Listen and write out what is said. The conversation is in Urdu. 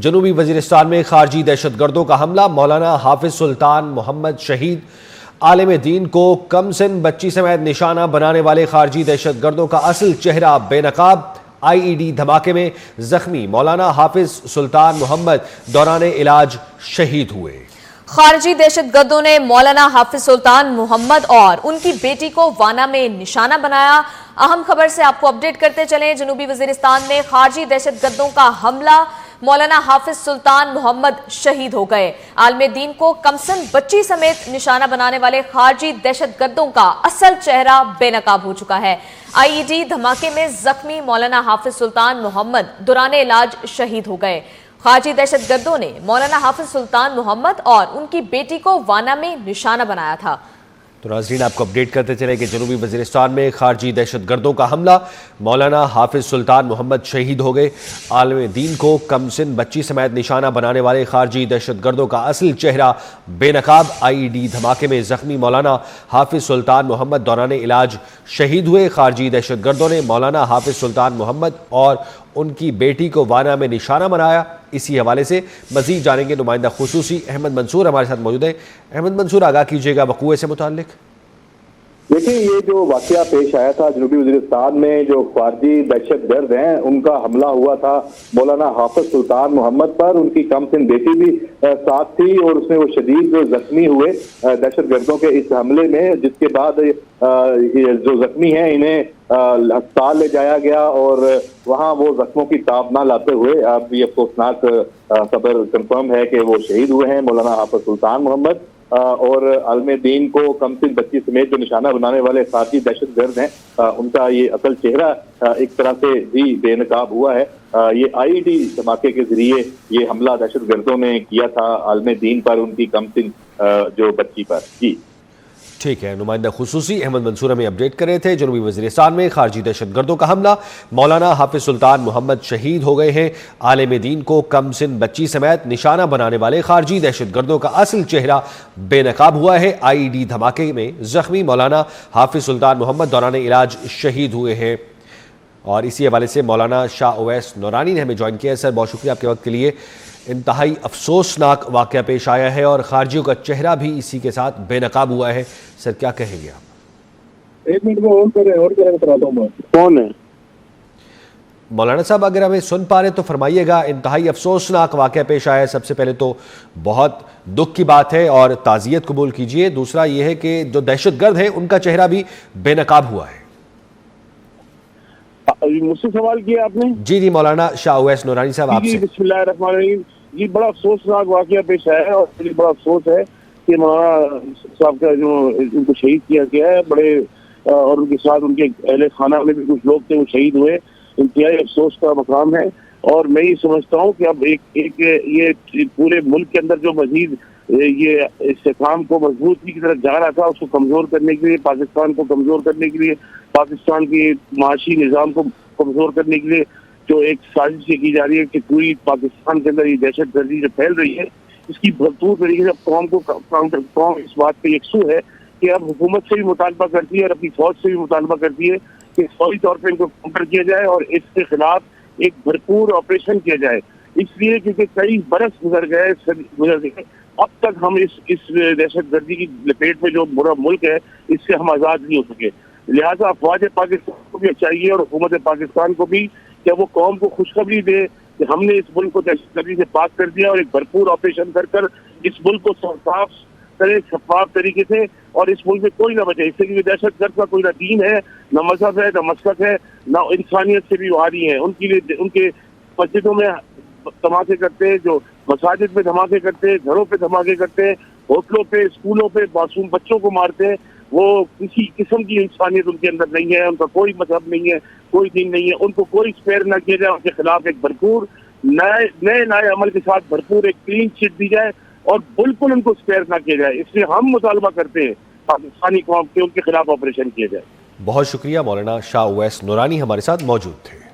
جنوبی وزیرستان میں خارجی دہشت گردوں کا حملہ، مولانا حافظ سلطان محمد شہید۔ عالم دین کو کم سن بچی سمیت نشانہ بنانے والے خارجی دہشت گردوں کا اصل چہرہ بے نقاب۔ آئی ای ڈی دھماکے میں زخمی مولانا حافظ سلطان محمد دوران علاج شہید ہوئے۔ خارجی دہشت گردوں نے مولانا حافظ سلطان محمد اور ان کی بیٹی کو وانا میں نشانہ بنایا۔ اہم خبر سے آپ کو اپڈیٹ کرتے چلیں۔ جنوبی وزیرستان میں خارجی دہشت گردوں کا حملہ، مولانا حافظ سلطان محمد شہید ہو گئے۔ عالم دین کو کمسن بچی سمیت نشانہ بنانے والے خارجی دہشت گردوں کا اصل چہرہ بے نقاب ہو چکا ہے۔ آئی ای ڈی دھماکے میں زخمی مولانا حافظ سلطان محمد دوران علاج شہید ہو گئے۔ خارجی دہشت گردوں نے مولانا حافظ سلطان محمد اور ان کی بیٹی کو وانا میں نشانہ بنایا تھا۔ تو ناظرین آپ کو اپڈیٹ کرتے چلے کہ جنوبی وزیرستان میں خارجی دہشت گردوں کا حملہ، مولانا حافظ سلطان محمد شہید ہو گئے۔ عالم دین کو کم سن بچی سمیت نشانہ بنانے والے خارجی دہشت گردوں کا اصل چہرہ بے نقاب۔ آئی ای ڈی دھماکے میں زخمی مولانا حافظ سلطان محمد دوران علاج شہید ہوئے۔ خارجی دہشت گردوں نے مولانا حافظ سلطان محمد اور ان کی بیٹی کو وانا میں نشانہ بنایا۔ اسی حوالے سے مزید جانیں گے، نمائندہ خصوصی احمد منصور ہمارے ساتھ موجود ہیں۔ احمد منصور، آگاہ کیجیے گا وقوعے سے متعلق۔ دیکھیں، یہ جو واقعہ پیش آیا تھا جنوبی وزیرستان میں، جو خارجی دہشت گرد ہیں ان کا حملہ ہوا تھا مولانا حافظ سلطان محمد پر۔ ان کی کم سن بیٹی بھی ساتھ تھی اور اس میں وہ شدید زخمی ہوئے دہشت گردوں کے اس حملے میں، جس کے بعد جو زخمی ہیں انہیں ہسپتال لے جایا گیا اور وہاں وہ زخموں کی تاب نہ لاتے ہوئے اب یہ افسوسناک خبر کنفرم ہے کہ وہ شہید ہوئے ہیں مولانا حافظ سلطان محمد۔ اور عالم دین کو کم سن بچی سمیت جو نشانہ بنانے والے خارجی دہشت گرد ہیں ان کا یہ اصل چہرہ ایک طرح سے بھی بے نقاب ہوا ہے۔ یہ آئی ای ڈی دھماکے کے ذریعے یہ حملہ دہشت گردوں نے کیا تھا عالم دین پر، ان کی کم سن جو بچی پر۔ جی ٹھیک ہے، نمائندہ خصوصی احمد منصور ہمیں اپڈیٹ کر رہے تھے۔ جنوبی وزیرستان میں خارجی دہشت گردوں کا حملہ، مولانا حافظ سلطان محمد شہید ہو گئے ہیں۔ عالم دین کو کم سن بچی سمیت نشانہ بنانے والے خارجی دہشت گردوں کا اصل چہرہ بے نقاب ہوا ہے۔ آئی ای ڈی دھماکے میں زخمی مولانا حافظ سلطان محمد دوران علاج شہید ہوئے ہیں۔ اور اسی حوالے سے مولانا شاہ اویس نورانی نے ہمیں جوائن کیا ہے۔ سر، بہت شکریہ آپ کے وقت کے لیے۔ انتہائی افسوسناک واقعہ پیش آیا ہے اور خارجیوں کا چہرہ بھی اسی کے ساتھ بے نقاب ہوا ہے۔ سر، کیا کہیں گے آپ؟ ایک منٹ میں کون ہے مولانا صاحب، اگر ہمیں سن پا رہے تو فرمائیے گا۔ انتہائی افسوسناک واقعہ پیش آیا ہے۔ سب سے پہلے تو بہت دکھ کی بات ہے اور تعزیت قبول کیجئے۔ دوسرا یہ ہے کہ جو دہشت گرد ہیں ان کا چہرہ بھی بے نقاب ہوا ہے۔ مجھ سے سوال کیا آپ نے؟ جی مولانا شاہ اویس نورانی صاحب، آپ سے۔ بسم اللہ الرحمن الرحیم۔ جی، بڑا افسوسناک واقعہ پیش آیا ہے اور مجھے بڑا افسوس ہے کہ مولانا صاحب کا جو ان کو شہید کیا گیا ہے، بڑے اور ان کے ساتھ ان کے اہل خانہ میں بھی کچھ لوگ تھے وہ شہید ہوئے۔ انتہائی افسوس کا مقام ہے اور میں یہ سمجھتا ہوں کہ اب ایک یہ پورے ملک کے اندر جو مزید یہ استحکام کو مضبوطی کی طرف جا رہا تھا، اس کو کمزور کرنے کے لیے، پاکستان کو کمزور کرنے کے لیے، پاکستان کے معاشی نظام کو کمزور کرنے کے لیے جو ایک سازش کی جا رہی ہے کہ پوری پاکستان کے اندر یہ دہشت گردی جو پھیل رہی ہے، اس کی بھرپور طریقے سے قوم اس بات پہ یکسو ہے کہ اب حکومت سے بھی مطالبہ کرتی ہے اور اپنی فوج سے بھی مطالبہ کرتی ہے کہ فوری طور پہ ان کو کاؤنٹر کیا جائے اور اس کے خلاف ایک بھرپور آپریشن کیا جائے۔ اس لیے کیونکہ کئی برس گزر گئے، اب تک ہم اس دہشت گردی کی لپیٹ میں جو برا ملک ہے اس سے ہم آزاد نہیں ہو سکے۔ لہٰذا افواج پاکستان کو بھی چاہیے اور حکومت پاکستان کو بھی کہ وہ قوم کو خوشخبری دے کہ ہم نے اس ملک کو دہشت گردی سے پاک کر دیا اور ایک بھرپور آپریشن کر اس ملک کو صاف کرے، شفاف طریقے سے، اور اس ملک میں کوئی نہ بچے۔ اس سے کیونکہ دہشت گرد کا کوئی نہ دین ہے، نہ مذہب ہے، نہ مسلک ہے، نہ انسانیت سے بھی واری ہیں۔ ان کے لیے ان کے مسجدوں میں دھماکے کرتے ہیں، جو مساجد میں دھماکے کرتے ہیں، گھروں پہ دھماکے کرتے ہیں، ہوٹلوں پہ، اسکولوں پہ معصوم بچوں کو مارتے ہیں۔ وہ کسی قسم کی انسانیت ان کے اندر نہیں ہے، ان کا کوئی مذہب نہیں ہے، کوئی دین نہیں ہے۔ ان کو کوئی اسپیئر نہ کیا جائے، ان کے خلاف ایک بھرپور نئے عمل کے ساتھ بھرپور ایک کلین چٹ دی جائے اور بالکل ان کو اسپیئر نہ کیا جائے۔ اس لیے ہم مطالبہ کرتے ہیں پاکستانی قوم کے ان کے خلاف آپریشن کیا جائے۔ بہت شکریہ، مولانا شاہ اویس نورانی ہمارے ساتھ موجود تھے۔